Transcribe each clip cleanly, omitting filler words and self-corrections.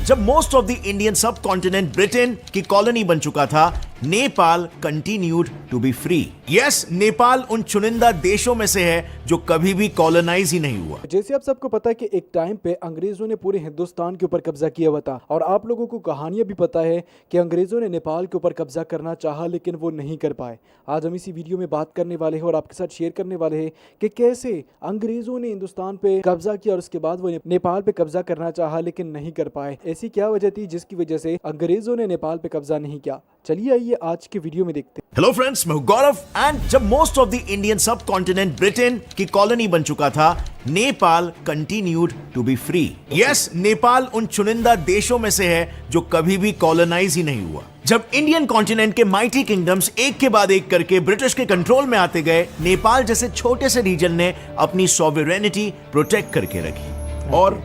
जब most of the Indian subcontinent Britain की colony बन चुका था, Nepal continued to be free. Yes, Nepal उन चुनिंदा देशों में से है जो कभी भी कॉलोनाइज ही नहीं हुआ। जैसे आप सबको पता है कि एक टाइम पे अंग्रेजों ने पूरे हिंदुस्तान के ऊपर कब्जा किया हुआ था, और आप लोगों को कहानियां भी पता है कि अंग्रेजों ने नेपाल के ऊपर कब्जा करना चाहा लेकिन वो नहीं कर पाए। आज हम इसी वीडियो में बात करने वाले हैं और आपके साथ शेयर करने वाले हैं कि कैसे अंग्रेजों ने हिंदुस्तान पे कब्जा किया और उसके बाद वो नेपाल पे कब्जा करना चाहा लेकिन नहीं कर पाए। ऐसी क्या वजह थी जिसकी वजह से अंग्रेजों ने नेपाल पे कब्जा नहीं किया? चलिए आइए आज के वीडियो में देखते हैं। हेलो फ्रेंड्स, मैं हूं गौरव एंड जब most of the Indian subcontinent Britain की कॉलोनी बन चुका था, Nepal continued to be free. Yes, Nepal उन चुनिंदा देशों में से है जो कभी भी कॉलोनाइज ही नहीं हुआ। जब इंडियन कॉन्टिनेंट के माइटी किंगडम्स एक के बाद एक करके ब्रिटिश के कंट्रोल में आते गए, नेपाल जैसे छोटे से रीजन ने अपनी सॉवरेनिटी प्रोटेक्ट करके रखी। और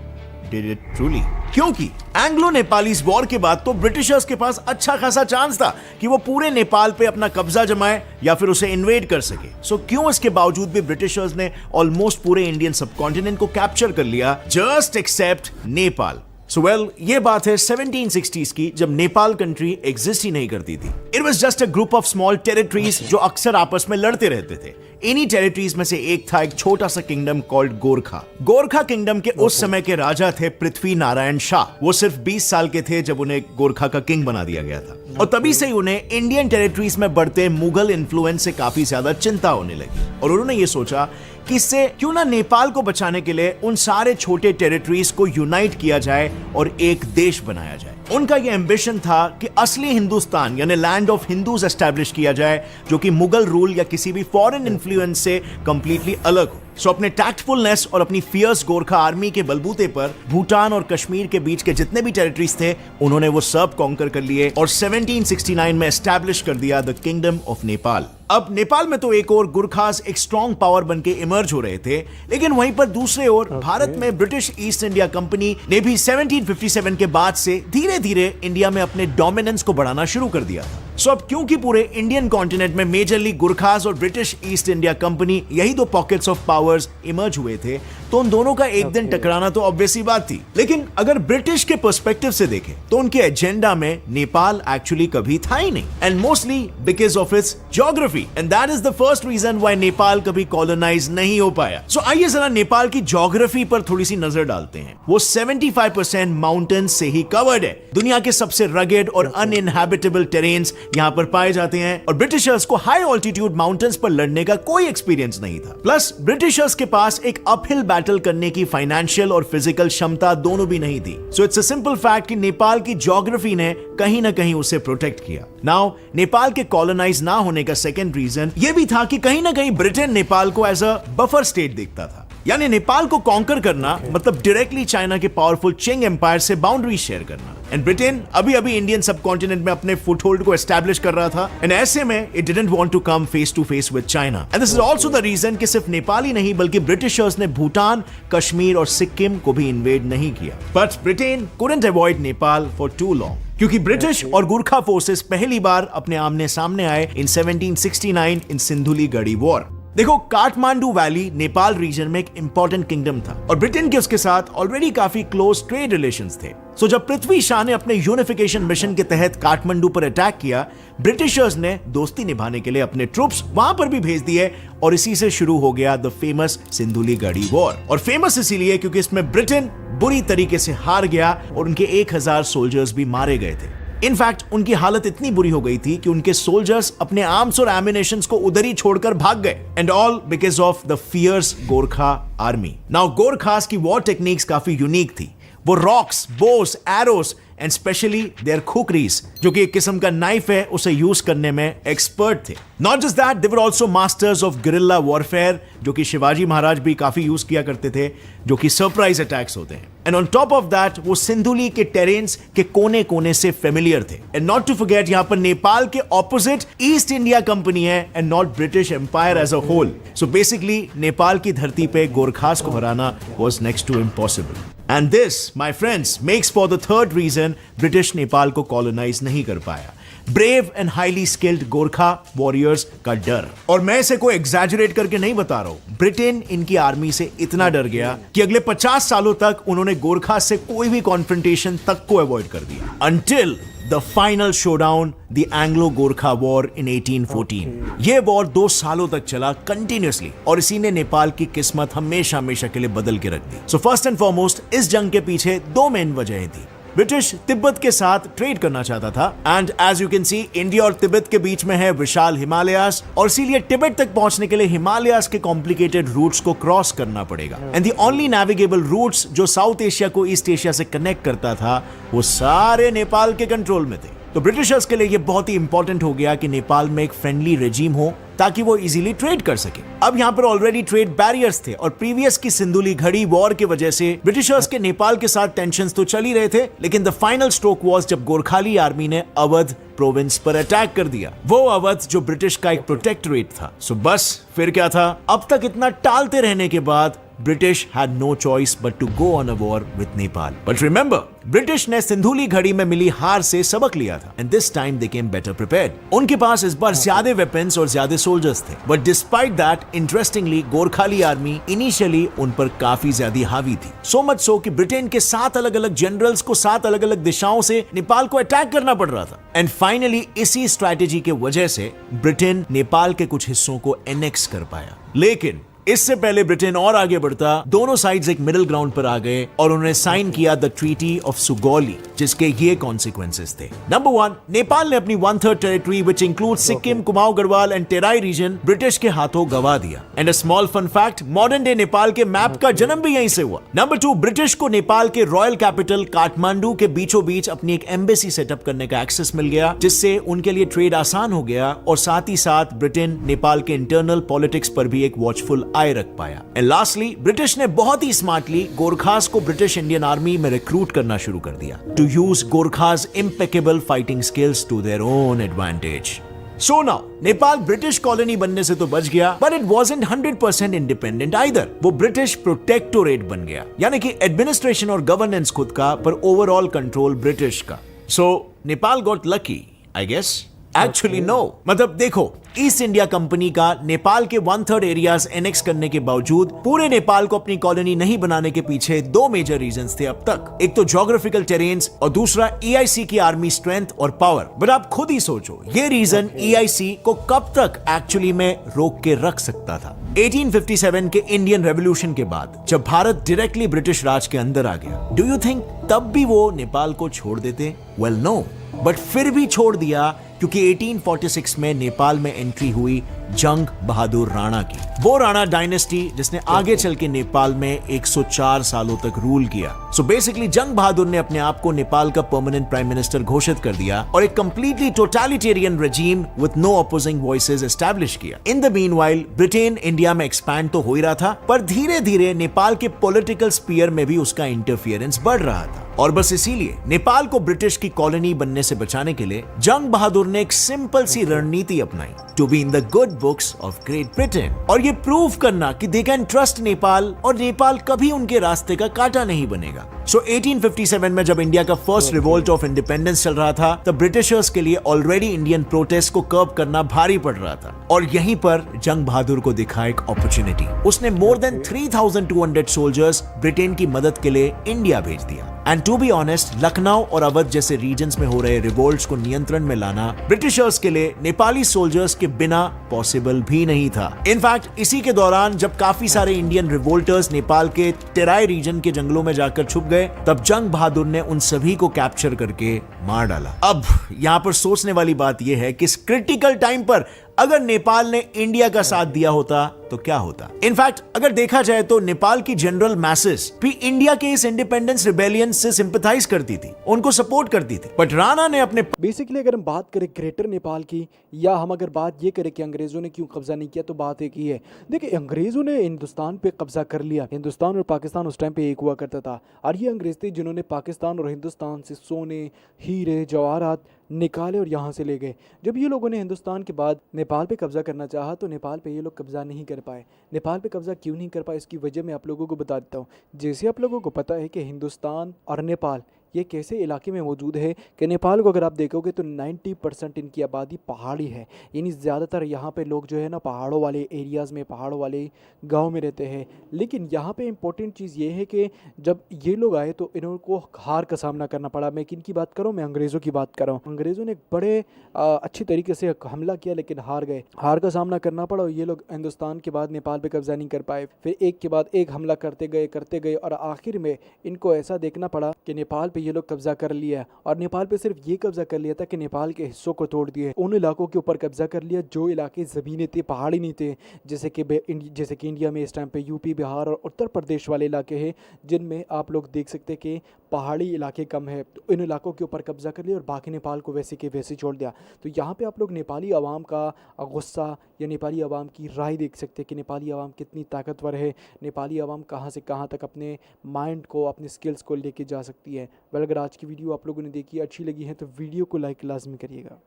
डिड इट ट्रूली? क्योंकि एंग्लो नेपालीज वॉर के बाद तो ब्रिटिशर्स के पास अच्छा खासा चांस था कि वो पूरे नेपाल पे अपना कब्जा जमाए या फिर उसे इन्वेड कर सके। सो क्यों इसके बावजूद भी ब्रिटिशर्स ने ऑलमोस्ट पूरे इंडियन सबकॉन्टिनेंट को कैप्चर कर लिया, just except Nepal. So well, ये बात है 1760s की, जब नेपाल कंट्री एग्जिस्ट ही नहीं करती थी। It was just a group of small territories जो अक्सर आपस में लड़ते रहते थे। इन्हीं टेरिटरीज में से एक था एक छोटा सा kingdom called Gorkha. Gorkha kingdom के उस समय के राजा थे पृथ्वी नारायण शाह। वो सिर्फ 20 साल के थे जब उन्हें गोरखा का किंग बना दिया गया था, और तभी से ही उन्हें इंडियन टेरिटरीज में बढ़ते मुगल इन्फ्लुएंस से काफी ज्यादा चिंता होने लगी, और उन्होंने ये सोचा कि इससे क्यों ना नेपाल को बचाने के लिए उन सारे छोटे टेरिटरीज को यूनाइट किया जाए और एक देश बनाया जाए। उनका यह एम्बिशन था कि असली हिंदुस्तान यानी लैंड ऑफ हिंदूज एस्टैब्लिश किया जाए, जो कि मुगल रूल या किसी भी फॉरेन इन्फ्लुएंस से कंप्लीटली अलग हो। सो अपने टैक्टफुलनेस और अपनी फियर्स गोरखा आर्मी के बलबूते पर भूटान और कश्मीर के बीच के जितने भी टेरिटरीज थे, उन्होंने वो सब कॉन्कर कर लिए और 1769 में एस्टैब्लिश कर दिया द किंगडम ऑफ नेपाल। अब नेपाल में तो एक और गुरखास एक स्ट्रॉन्ग पावर बनके इमर्ज हो रहे थे, लेकिन वहीं पर दूसरे ओर भारत में ब्रिटिश ईस्ट इंडिया कंपनी ने भी 1757 के बाद से धीरे धीरे इंडिया में अपने डोमिनेंस को बढ़ाना शुरू कर दिया था। सो अब क्योंकि पूरे इंडियन कॉन्टिनेंट में मेजरली गुरखास और ब्रिटिश ईस्ट इंडिया कंपनी यही दो पॉकेट्स ऑफ पावर्स इमर्ज हुए थे, तो उन दोनों का एक दिन टकराना तो ऑब्वियस ही बात थी। लेकिन अगर ब्रिटिश के पर्सपेक्टिव से देखें तो उनके एजेंडा में नेपाल एक्चुअली कभी था ही नहीं, and mostly because of its geography, and that is the first reason why Nepal कभी कॉलोनाइज नहीं हो पाया। सो आइए जरा नेपाल की ज्योग्राफी पर थोड़ी सी नजर डालते हैं। वो 75% माउंटेन से ही कवर्ड है। दुनिया के सबसे रगेड और अनइनहैबिटेबल टेरेन्स यहाँ पर पाए जाते हैं, और ब्रिटिशर्स को हाई ऑल्टीट्यूड माउंटेन्स पर लड़ने का कोई एक्सपीरियंस नहीं था। प्लस ब्रिटिशर्स के पास एक अपहिल बैटल करने की फाइनेंशियल और फिजिकल क्षमता दोनों भी नहीं थी। So it's a simple fact कि नेपाल की ज्योग्राफी ने कहीं ना कहीं उसे प्रोटेक्ट किया। नाउ नेपाल के कॉलोनाइज ना होने का सेकंड रीजन ये भी था कि कहीं ना कहीं ब्रिटेन नेपाल को एज अ बफर स्टेट देखता था। यानी नेपाल को कॉन्कर करना मतलब डायरेक्टली चाइना के पावरफुल चिंग एम्पायर से बाउंड्री शेयर करना। एंड ब्रिटेन अभी अभी इंडियन सबकॉन्टिनेंट में अपने फुटहोल्ड को एस्टैब्लिश कर रहा था, एंड ऐसे में it didn't want to come face to face with China. And this is also the reason कि सिर्फ नेपाल ही नहीं बल्कि ब्रिटिशर्स ने भूटान, कश्मीर और सिक्किम को भी इन्वेड नहीं किया। But Britain couldn't avoid Nepal for too long, क्योंकि ब्रिटिश और गुरखा फोर्सेस पहली बार अपने आमने सामने आए इन 1769 इन सिंधुलीगढ़ी वॉर। देखो, काठमांडू वैली नेपाल रीजन में एक इंपॉर्टेंट किंगडम था, और ब्रिटेन के उसके साथ ऑलरेडी काफी क्लोज ट्रेड रिलेशंस थे। सो जब पृथ्वी शाह ने अपने यूनिफिकेशन मिशन के तहत काठमांडू पर अटैक किया, ब्रिटिशर्स ने दोस्ती निभाने के लिए अपने ट्रूप्स वहां पर भी भेज दिए, और इसी से शुरू हो गया द फेमस सिंधुलीगढ़ी वॉर। और फेमस इसीलिए क्योंकि इसमें ब्रिटेन बुरी तरीके से हार गया और उनके 1000 सोल्जर्स भी मारे गए थे। इनफैक्ट उनकी हालत इतनी बुरी हो गई थी कि उनके सोल्जर्स अपने आर्म्स और एमिनेशंस को उधर ही छोड़कर भाग गए, and all because of the fierce Gorkha army. Now Gorkhas की वॉर टेक्निक्स काफी यूनिक थी। वो rocks, bows, arrows and specially their khukris, जो कि एक किस्म का नाइफ है, उसे यूज करने में एक्सपर्ट थे। Not just that, they were also masters of guerrilla warfare, जो कि शिवाजी महाराज भी काफी यूज किया करते थे, जो कि सरप्राइज अटैक्स होते हैं। And on top of that, वो सिंधुली के टेरेन्स के कोने कोने से फेमिलियर थे। एंड नॉट टू फॉरगेट, यहां पर नेपाल के ऑपोजिट ईस्ट इंडिया कंपनी है and not British empire as a whole. So basically Nepal की धरती पे गोरखास को हराना was next to impossible. And this, my friends, makes for the third reason British Nepal को कॉलोनाइज नहीं कर पाया। Brave and highly skilled Gorkha warriors का डर। और मैं इसे कोई एग्जैजरेट करके नहीं बता रहा हूं, ब्रिटेन इनकी आर्मी से इतना डर गया कि अगले 50 सालों तक उन्होंने गोरखा से कोई भी कॉन्फ्रंटेशन तक को अवॉइड कर दिया, until the final showdown, the Anglo-Gorkha War in 1814। ये वॉर 2 सालों तक चला कंटिन्यूसली और इसी ने नेपाल की किस्मत हमेशा हमेशा के लिए बदल के रख दी। सो फर्स्ट एंड फॉरमोस्ट इस जंग के पीछे 2 मेन वजहें थी। ब्रिटिश तिब्बत के साथ ट्रेड करना चाहता था and as you can see India और तिब्बत के बीच में है विशाल हिमालयास और इसीलिए तिब्बत तक पहुंचने के लिए हिमालयास के कॉम्प्लिकेटेड रूट्स को क्रॉस करना पड़ेगा and the only navigable routes जो साउथ एशिया को ईस्ट एशिया से कनेक्ट करता था वो सारे नेपाल के कंट्रोल में थे। तो ब्रिटिशर्स के लिए ये बहुत ही इंपॉर्टेंट हो गया कि नेपाल में एक फ्रेंडली रेजिम हो ताकि वो इजीली ट्रेड कर सके। अब यहाँ पर ऑलरेडी ट्रेड बैरियर्स थे और प्रीवियस की सिंधुली घड़ी वॉर की वजह से ब्रिटिशर्स के नेपाल के साथ टेंशंस तो चल ही रहे थे, लेकिन द फाइनल स्ट्रोक वाज जब गोरखाली आर्मी ने अवध प्रोविंस पर अटैक कर दिया। वो अवध जो ब्रिटिश का एक प्रोटेक्टोरेट था। सो बस फिर क्या था, अब तक इतना टालते रहने के बाद British had no choice but to go on a war with Nepal. But remember, British ने सिंधुली घड़ी में मिली हार से सबक लिया था and this time they came better prepared. उनके पास इस बार ज्यादा वेपन्स और ज्यादा सोल्जर्स थे, but despite that, interestingly, Gorkhali army initially उन पर काफी ज्यादा हावी थी। So much so कि ब्रिटेन के 7 अलग-अलग जनरल्स को 7 अलग-अलग दिशाओं से नेपाल को अटैक करना पड़ रहा था एंड फाइनली इसी स्ट्रैटेजी के वजह से ब्रिटेन नेपाल के कुछ हिस्सों को एनेक्स कर पाया। लेकिन इससे पहले ब्रिटेन और आगे बढ़ता, दोनों साइड्स एक मिडिल ग्राउंड पर आ गए और उन्होंने साइन किया द ट्रीटी ऑफ सुगौली, जिसके ये कॉन्सिक्वेंसेस थे। नंबर 1, नेपाल ने अपनी 1/3 territory which include Sikkim, Kumaon Garhwal and Terai region British के हाथों गवा दिया। And a small fun fact, modern day Nepal के मैप का जन्म भी यहीं से हुआ। नंबर 2, ब्रिटिश को नेपाल के रॉयल कैपिटल काठमांडू के बीचों बीच अपनी एक एम्बेसी सेटअप करने का एक्सेस मिल गया, जिससे उनके लिए ट्रेड आसान हो गया और साथ ही साथ ब्रिटेन नेपाल के इंटरनल पॉलिटिक्स पर भी एक वॉचफुल आई रख पाया। एंड लास्टली, ब्रिटिश ने बहुत ही स्मार्टली गोरखास को ब्रिटिश इंडियन आर्मी में रिक्रूट करना शुरू कर दिया to use Gorkhas impeccable fighting skills to their own advantage. So now Nepal British colony बनने से तो बच गया, but it wasn't 100% independent either. वो ब्रिटिश प्रोटेक्टोरेट बन गया, यानी कि एडमिनिस्ट्रेशन और गवर्नेंस खुद का, पर ओवरऑल कंट्रोल ब्रिटिश का। So Nepal got lucky, I guess. Actually no, मतलब देखो, ईस्ट इंडिया कंपनी का नेपाल के 1/3 एरियाज एनेक्स करने के बावजूद पूरे नेपाल को अपनी कॉलोनी नहीं बनाने के पीछे 2 मेजर रीजंस थे अब तक। एक तो ज्योग्राफिकल टेरेन्स और दूसरा EIC की आर्मी स्ट्रेंथ और पावर। बट आप खुद ही सोचो, ये रीजन EIC को कब तक एक्चुअली में रोक के रख सकता था। 1857 के इंडियन रेवोल्यूशन के बाद जब भारत डायरेक्टली ब्रिटिश राज के अंदर आ गया, डू यू थिंक तब भी वो नेपाल को छोड़ देते? वेल नो, बट फिर भी छोड़ दिया क्योंकि 1846 में नेपाल में एंट्री हुई जंग बहादुर राणा की। वो राणा डायनेस्टी जिसने आगे चल के नेपाल में 104 सालों तक रूल किया। सो बेसिकली जंग बहादुर ने अपने आप को नेपाल का परमानेंट प्राइम मिनिस्टर घोषित कर दिया और एक completely totalitarian regime with no opposing voices establish किया। In the meanwhile Britain India में एक्सपैंड तो हो ही रहा था, पर धीरे धीरे नेपाल के पॉलिटिकल स्फीयर में भी उसका इंटरफियरेंस बढ़ रहा था। और बस इसीलिए नेपाल को ब्रिटिश की कॉलोनी बनने से बचाने के लिए जंग बहादुर ने एक सिंपल सी रणनीति अपनाई, to be in the good books of Great Britain, और ये प्रूव करना कि दे कैन ट्रस्ट नेपाल और नेपाल कभी उनके रास्ते का कांटा नहीं बनेगा। सो 1857 में जब इंडिया का फर्स्ट रिवोल्ट ऑफ इंडिपेंडेंस चल रहा था, तब ब्रिटिशर्स के लिए ऑलरेडी इंडियन प्रोटेस्ट को कर्ब करना भारी पड़ रहा था और यहीं पर जंग बहादुर को दिखा एक अपॉर्चुनिटी। उसने मोर देन 3200 सोल्जर्स ब्रिटेन की मदद के लिए इंडिया भेज दिया। And to be honest, Lucknow और अवध जैसे रीजन्स में हो रहे रिवोल्ट्स को नियंत्रण में लाना ब्रिटिशर्स के लिए नेपाली सोल्जर्स के बिना पॉसिबल भी नहीं था। इनफैक्ट इसी के दौरान जब काफी सारे इंडियन रिवोल्टर्स नेपाल के टेराई रीजन के जंगलों में जाकर छुप गए, तब जंग बहादुर ने उन सभी को कैप्चर करके मार डाला। अब यहाँ पर सोचने वाली बात यह है कि इस क्रिटिकल टाइम पर अगर नेपाल ने इंडिया का साथ दिया होता तो क्या होता। इनफैक्ट अगर देखा जाए तो नेपाल की जनरल मैसेस भी इंडिया के इस इंडिपेंडेंस रिबेलियन से सिंपैथाइज करती थी, उनको सपोर्ट करती थी। बट राणा ने अपने बेसिकली अगर हम बात करें ग्रेटर नेपाल की, या हम अगर बात ये करें कि अंग्रेजों ने क्यों कब्जा नहीं किया, तो बात एक ही है। देखिए, अंग्रेजों ने हिंदुस्तान पे कब्जा कर लिया। हिंदुस्तान और पाकिस्तान उस टाइम पे एक हुआ करता था, और ये अंग्रेज थे जिन्होंने पाकिस्तान और हिंदुस्तान से सोने, हीरे, जवाहरात निकाले और यहाँ से ले गए। जब ये लोगों ने हिंदुस्तान के बाद नेपाल पे कब्जा करना चाहा, तो नेपाल पे ये लोग कब्जा नहीं कर पाए। नेपाल पे कब्जा क्यों नहीं कर पाए, इसकी वजह मैं आप लोगों को बता देता हूँ। जैसे आप लोगों को पता है कि हिंदुस्तान और नेपाल ये कैसे इलाके में मौजूद है कि नेपाल को अगर आप देखोगे तो 90% इनकी आबादी पहाड़ी है, यानी ज़्यादातर यहाँ पे लोग जो है ना पहाड़ों वाले एरियाज़ में, पहाड़ों वाले गांव में रहते हैं। लेकिन यहाँ पे इम्पोर्टेंट चीज़ ये है कि जब ये लोग आए तो इनको हार का सामना करना पड़ा। मैं किन की बात कर रहा हूँ? मैं अंग्रेज़ों की बात कर रहा हूँ। अंग्रेज़ों ने एक बड़े अच्छी तरीके से हमला किया, लेकिन हार गए, हार का सामना करना पड़ा और ये लोग हिंदुस्तान के बाद नेपाल पे कब्जा नहीं कर पाए। फिर एक के बाद एक हमला करते गए और आखिर में इनको ऐसा देखना पड़ा कि नेपाल पे ये लोग कब्जा कर लिया। और नेपाल पे सिर्फ ये कब्जा कर लिया था कि नेपाल के हिस्सों को तोड़ दिए, उन इलाकों के ऊपर कब्जा कर लिया जो इलाके ज़मीनें थे, पहाड़ी नहीं थे। जैसे कि इंडिया में इस टाइम पे यूपी, बिहार और उत्तर प्रदेश वाले इलाके हैं जिनमें आप लोग देख सकते हैं कि पहाड़ी इलाके कम है। तो इन इलाकों के ऊपर कब्जा कर लिया और बाकी नेपाल को वैसे के वैसे छोड़ दिया। तो यहाँ पे आप लोग नेपाली आवाम का गुस्सा या नेपाली आवाम की राय देख सकते हैं कि नेपाली आवाम कितनी ताकतवर है, नेपाली आवाम कहाँ से कहाँ तक अपने माइंड को, अपने स्किल्स को लेके जा सकती है। वेल, अगर आज की वीडियो आप लोगों ने देखी, अच्छी लगी है तो वीडियो को लाइक लाजमी करिएगा।